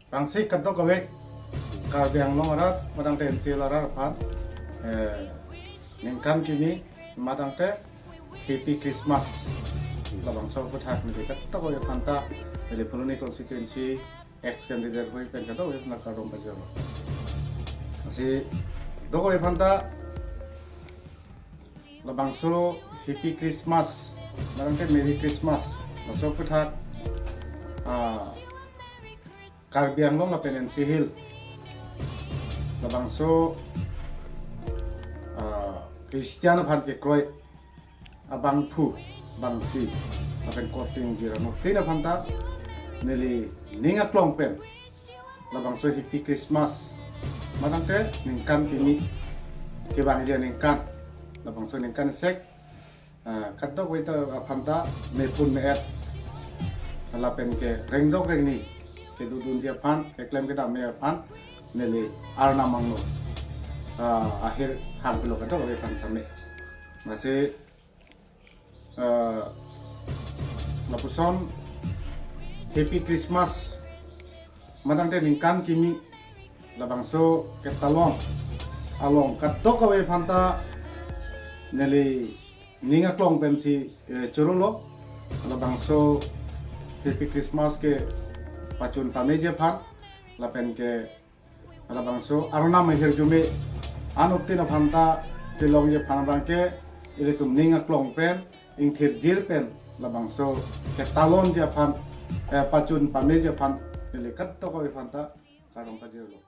Rangsi kadok gawe yang nomarat madang te ensilara rapat ningkan kini madang te Happy Christmas labang so puthak ni kadok gawe phanta Telefoni constituency ex candidate hoi pen kadok gawe nakarong bajaro asi dok gawe phanta labang so Happy Christmas madang te Merry Christmas so puthak Karbi Anglong na Penensi Hill labang so Christian Pan Kekroy abang pu bang si apen koting jira mukti na panta nili ninga klong pen labang so Happy Christmas madang te ningkan kini kibang dia ningkan labang so ningkan sek kadok wita panta mepun meet lapen ke rengdok rengni ke dudun dia pan ke klaim kita me pan nele arna mangno akhir hampilo kata oleh pan kami masih lapuson Happy Christmas madang te ningkan kimi labangso ke talong along katok away panta nele ninga klong pensi churulo labangso Happy Christmas ke pacun pameja pan lapen ke alabangso aruna mahir jume anukti na phanta tilong je phanbang ke ile tum ninga klong pen ing thir jir pen labangso ke talon je phan pacun pameja pan ile kat to ko phanta karong pajero